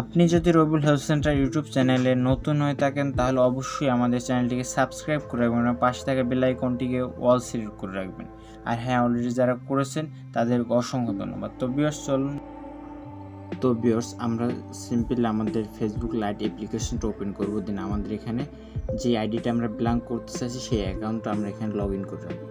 আপনি যদি Rabiul health centre YouTube চ্যানেলে নতুন হয়ে থাকেন তাহলে অবশ্যই আমাদের চ্যানেলটিকে সাবস্ক্রাইব করে রাখবেন এবং পাশে থাকা বেল আইকনটিকে অল সিলেক্ট করে রাখবেন। আর হ্যাঁ, অলরেডি যারা করেছেন তাদেরকে অসংখ্য ধন্যবাদ। তো ভিউয়ার্স চলুন। তো ভিউয়ার্স আমরা সিম্পলি আমাদের ফেসবুক লাইট অ্যাপ্লিকেশনটা ওপেন করব। দেন আমাদের এখানে যে আইডিটা আমরা ব্ল্যাঙ্ক করতে চাইছি সেই অ্যাকাউন্টটা আমরা এখানে লগ ইন করে রাখবো।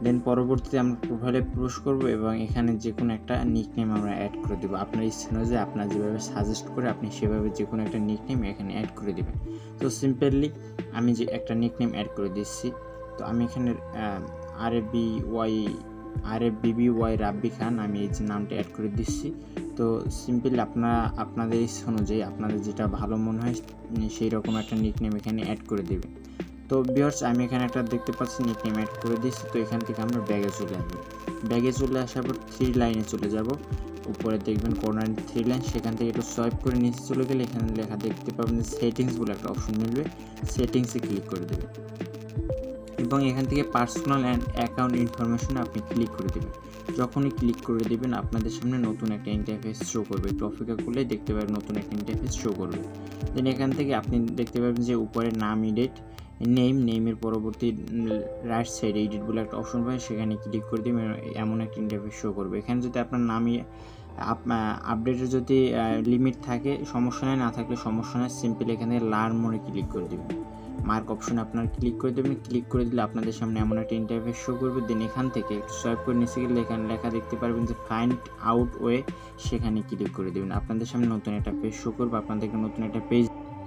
দেন পরবর্তীতে আমরা প্রোফাইলে প্রবেশ করব এবং এখানে যে কোনো একটা নিকনেম আমরা অ্যাড করে দেবো। আপনার ইচ্ছা অনুযায়ী আপনার যেভাবে সাজেস্ট করে আপনি সেভাবে যে কোনো একটা নিকনেম এখানে অ্যাড করে দেবেন। তো সিম্পলি আমি যে একটা নিকনেম অ্যাড করে দিচ্ছি। তো আমি এখানে 𝐕𝐵𝑌 রাব্বি খান আমি এই যে নামটা অ্যাড করে দিচ্ছি। তো সিম্পলি আপনাদের ইচ্ছা অনুযায়ী আপনাদের যেটা ভালো মনে হয় সেই রকম একটা নিকনেম এখানে অ্যাড করে দেবেন। তো ভিউয়ার্স আমি এখানে একটা দেখতে পাচ্ছি নিকনেম অ্যাড করে দিচ্ছি। তো এখান থেকে আমরা ব্যাগে চলে আসবো। ব্যাগে চলে আসার পর 3 লাইনে চলে যাব। উপরে দেখবেন কর্নার 3 লাইন, সেখান থেকে একটু সোয়াইপ করে নিচে চলে গেলে এখানে লেখা দেখতে পাবেন যে সেটিংস বলে একটা অপশন মিলবে। সেটিংসে ক্লিক করে দেবেন এবং এখান থেকে পার্সোনাল অ্যান্ড অ্যাকাউন্ট ইনফরমেশনে আপনি ক্লিক করে দেবেন। যখনই ক্লিক করে দেবেন আপনাদের সামনে নতুন একটা ইন্টারফেস শো করবে। একটু অপেক্ষা করলে দেখতে পাবেন নতুন একটা ইন্টারফেস শো করবে। দেন এখান থেকে আপনি দেখতে পাবেন যে উপরে নাম এডিট নেমের পরবর্তী রাইট সাইডে এডিট বলে একটা অপশন পাবে, সেখানে ক্লিক করে দেবেন এমন একটা ইন্টারফেস শো করবে। এখানে যদি আপনার নামই আপডেটের যদি লিমিট থাকে সমস্যা নেই, না থাকলে সমস্যা নেই। সিম্পলি এখানে লার্ন মোডে ক্লিক করে দেবেন। মার্ক অপশনে আপনার ক্লিক করে দেবেন। ক্লিক করে দিলে আপনাদের সামনে এমন একটা ইন্টারফেস শো করবে। দেন এখান থেকে সোয়াইপ করে নিচে গেলে এখানে লেখা দেখতে পারবেন যে ফাইন্ড আউট ওয়ে, সেখানে ক্লিক করে দেবেন। আপনাদের সামনে নতুন একটা পেজ শো করবে, আপনাদেরকে নতুন একটা পেজ।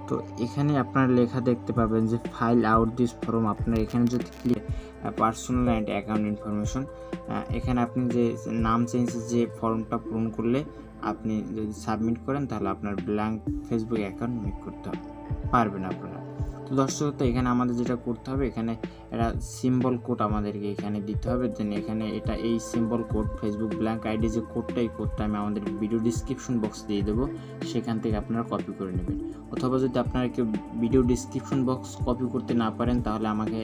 তো এখানে আপনার লেখা দেখতে পাবেন যে ফাইল আউট দিস ফর্ম। আপনার এখানে যদি click personal and account information, এখানে আপনি যে নাম চেঞ্জের যে ফর্মটা পূরণ করলে আপনি যদি সাবমিট করেন তাহলে আপনার ব্ল্যাঙ্ক ফেসবুক অ্যাকাউন্ট মেক করতে পারবেন আপনারা। তো দর্শক, তো এখানে আমাদের যেটা করতে হবে, এখানে একটা সিম্বল কোড আমাদেরকে এখানে দিতে হবে। দেন এখানে এই symbol code Facebook blank ID যে কোডটা, এই কোডটা আমি আমাদের ভিডিও ডিসক্রিপশন বক্স দিয়ে দেবো, সেখান থেকে আপনারা কপি করে নেবেন। অথবা যদি আপনারা কেউ ভিডিও ডিসক্রিপশন বক্স কপি করতে না পারেন তাহলে আমাকে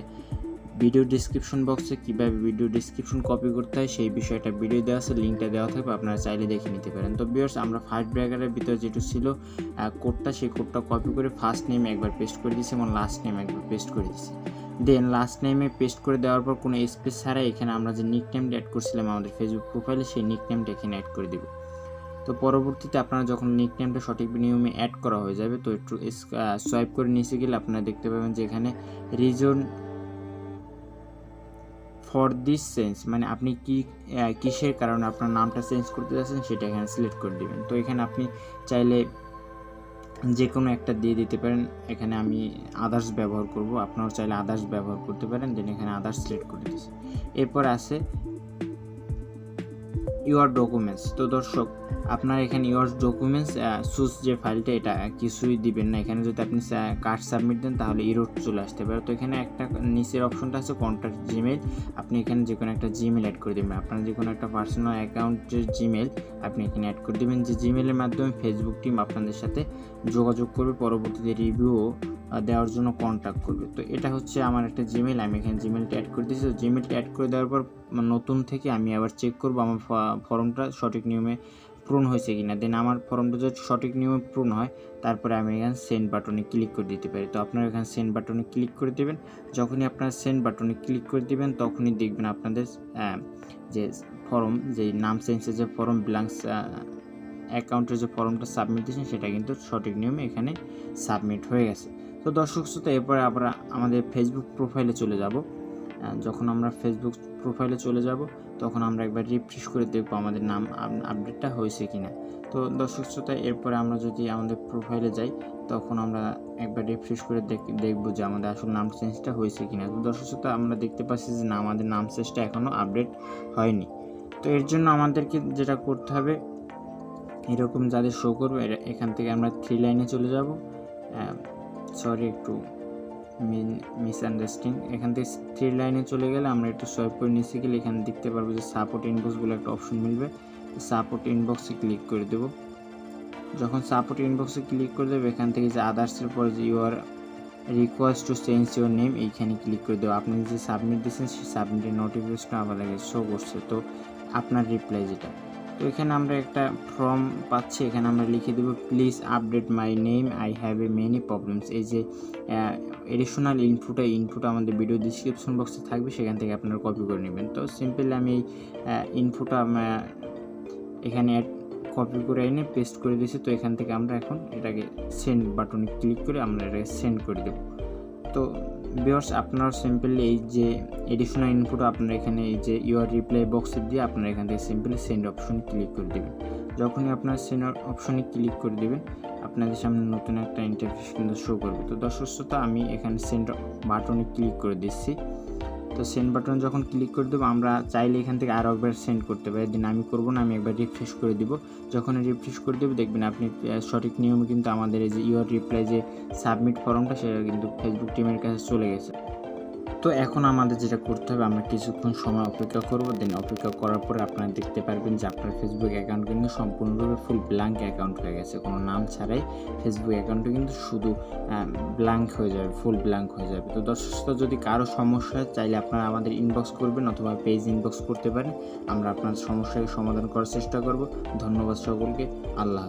ভিডিও ডিসক্রিপশন বক্সে কীভাবে ভিডিও ডিসক্রিপশন কপি করতে হয় সেই বিষয়টা ভিডিও দেওয়া আছে, লিঙ্কটা দেওয়া থাকবে, আপনারা চাইলে দেখে নিতে পারেন। তো ভিউয়ার্স আমরা ফার্স্ট ব্র্যাকেটের ভিতরে যেটা ছিল কোডটা, সেই কোডটা কপি করে ফার্স্ট নেম একবার পেস্ট করে দিয়েছি এবং লাস্ট নেম একবার পেস্ট করে দিয়েছি। দেন লাস্ট নেমে পেস্ট করে দেওয়ার পর কোনো স্পেস ছাড়াই এখানে আমরা যে নিকনেমটা অ্যাড করছিলাম আমাদের ফেসবুক প্রোফাইলে, সেই নিকনেমটা এখানে অ্যাড করে দেব। তো পরবর্তীতে আপনারা যখন নিকনেমটা সঠিক নিয়মে অ্যাড করা হয়ে যাবে, তো একটু সোয়াইপ করে নিচে গেলে আপনারা দেখতে পাবেন যে এখানে রিজন ফর দিস চেঞ্জ, মানে আপনি কিসের কারণে আপনার নামটা চেঞ্জ করতে যাচ্ছেন সেটা এখানে সিলেক্ট করে দেবেন। তো এখানে আপনি চাইলে যে কোনো একটা দিয়ে দিতে পারেন। এখানে আমি আদার্স ব্যবহার করব, আপনারাও চাইলে আদার্স ব্যবহার করতে পারেন। দেন এখানে আদার্স সিলেক্ট করে দিচ্ছি। এরপর আছে ইউর ডকুমেন্টস। তো দর্শক, আপনার এখানে ইউর ডকুমেন্টস চুজ যে ফাইলটা, এটা কিছুই দিবেন না। এখানে যদি আপনি কার্ড সাবমিট দেন তাহলে এরর চলে আসতে পারে। তো এখানে একটা নিচের অপশনটা আছে কন্ট্যাক্ট জিমেল, আপনি এখানে যে কোনো একটা জিমেল অ্যাড করে দেবেন। আপনার যে কোনো একটা পার্সোনাল অ্যাকাউন্টের জিমেল আপনি এখানে অ্যাড করে দেবেন, যে জিমেলের মাধ্যমে ফেসবুক টিম আপনাদের সাথে যোগাযোগ করবে, পরবর্তীতে রিভিউ দেওয়ার জন্য কন্ট্যাক্ট করবে। তো এটা হচ্ছে আমার একটা জিমেল, আমি এখানে জিমেলটা অ্যাড করে দিয়েছি। জিমেলটা অ্যাড করে দেওয়ার পর নতুন থেকে আমি আবার চেক করব আমার ফর্মটা সঠিক নিয়মে পূরণ হয়েছে কিনা। দেন আমার ফর্মটা যদি সঠিক নিয়মে পূরণ হয় তারপরে আমি এখানে সেন্ড বাটনে ক্লিক করে দিতে পারি। তো আপনারা এখানে সেন্ড বাটনে ক্লিক করে দেবেন। যখনই আপনারা সেন্ড বাটনে ক্লিক করে দেবেন তখনই দেখবেন আপনাদের যে ফর্ম, যে নাম চেঞ্জের যে ফর্ম, ব্ল্যাঙ্ক অ্যাকাউন্টের যে ফর্মটা সাবমিট দিয়েছেন সেটা কিন্তু সঠিক নিয়মে এখানে সাবমিট হয়ে গেছে। তো দর্শক শ্রোতা, এরপরে আমরা আমাদের ফেসবুক প্রোফাইলে চলে যাব। যখন আমরা ফেসবুক প্রোফাইলে চলে যাব তখন আমরা একবার রিফ্রেশ করে দেখব আমাদের নাম আপডেটটা হয়েছে কিনা। তো দর্শক শ্রোতা, এরপরে আমরা যদি আমাদের প্রোফাইলে যাই তখন আমরা একবার রিফ্রেশ করে দেখব যে আমাদের আসলে নাম চেঞ্জটা হয়েছে কিনা। তো দর্শক শ্রোতা, আমরা দেখতে পাচ্ছি যে না, আমাদের নাম চেঞ্জটা এখনও আপডেট হয়নি। তো এর জন্য আমাদেরকে যেটা করতে হবে, এরকম যাদের শো করবে এখান থেকে আমরা 3 লাইনে চলে যাব। সরি, একটু মিসআন্ডারস্ট্যান্ডিং। এখান থেকে 3 লাইনে চলে গেলে আমরা একটু সোয়াইপ করে নিচে গেলে এখানে দেখতে পারবো যে সাপোর্ট ইনবক্স বলে একটা অপশন মিলবে। সাপোর্ট ইনবক্সে ক্লিক করে দেবো। যখন সাপোর্ট ইনবক্সে ক্লিক করে দেবো এখান থেকে যে আদার্সের পরে যে your request to change your name, এইখানে ক্লিক করে দেবো। আপনি যে সাবমিট দিয়েছেন সেই সাবমিটের নোটিফিকেশনটা আমাদের শো করছে, তো আপনার রিপ্লাই যেটা। তো তো এখানে আমরা একটা ফর্ম পাচ্ছি, এখানে আমরা লিখে দেবো please update my name, I have a many problems. এই যে এডিশনাল ইনপুট আমাদের ভিডিও ডিসক্রিপশন বক্সে থাকবে, সেখান থেকে আপনারা কপি করে নেবেন। তো সিম্পলি আমি এই ইনপুটটা এখানে কপি করে এনে পেস্ট করে দিয়েছি। তো এখান থেকে আমরা এখন এটাকে সেন্ড বাটনে ক্লিক করে আমরা এটাকে সেন্ড করে দেব। তো ভিউয়ার্স, আপনারা সিম্পলি এই যে এডিশনাল ইনপুট আপনারা এখানে এই যে ইউআর রিপ্লাই বক্সে দিয়ে আপনারা এখান থেকে সিম্পলি সেন্ড অপশনে ক্লিক করে দেবেন। যখনই আপনারা সেন্ড অপশনে ক্লিক করে দেবেন, আপনাদের সামনে নতুন একটা ইন্টারফেস কিন্তু শো করবে। তো দর্শক শ্রোতা, আমি এখানে সেন্ড বাটনে ক্লিক করে দিচ্ছি। তো সেন্ড বাটন যখন ক্লিক করে দেবো, আমরা চাইলে এখান থেকে আরও একবার সেন্ড করতে পারি। দিন আমি করব না, আমি একবার রিফ্রেশ করে দিব। যখন রিফ্রেশ করে দেবো, দেখবেন আপনি সঠিক নিয়মে কিন্তু আমাদের এই যে ইউআর রিপ্লাই যে সাবমিট ফর্মটা, সেটা কিন্তু ফেসবুক টিমের কাছে চলে গেছে। তো এখন আমাদের যেটা করতে হবে, আমরা কিছুক্ষণ সময় অপেক্ষা করব। দেন অপেক্ষা করার পরে আপনারা দেখতে পারবেন যে আপনার ফেসবুক অ্যাকাউন্ট কিন্তু সম্পূর্ণরূপে ফুল ব্ল্যাঙ্ক অ্যাকাউন্ট হয়ে গেছে। কোনো নাম ছাড়াই ফেসবুক অ্যাকাউন্টে কিন্তু শুধু ব্ল্যাঙ্ক হয়ে যাবে, ফুল ব্ল্যাঙ্ক হয়ে যাবে। তো দর্শক, যদি কারো সমস্যা হয়, চাইলে আপনারা আমাদের ইনবক্স করবেন অথবা পেজ ইনবক্স করতে পারেন। আমরা আপনার সমস্যাকে সমাধান করার চেষ্টা করব। ধন্যবাদ সকলকে। আল্লাহ।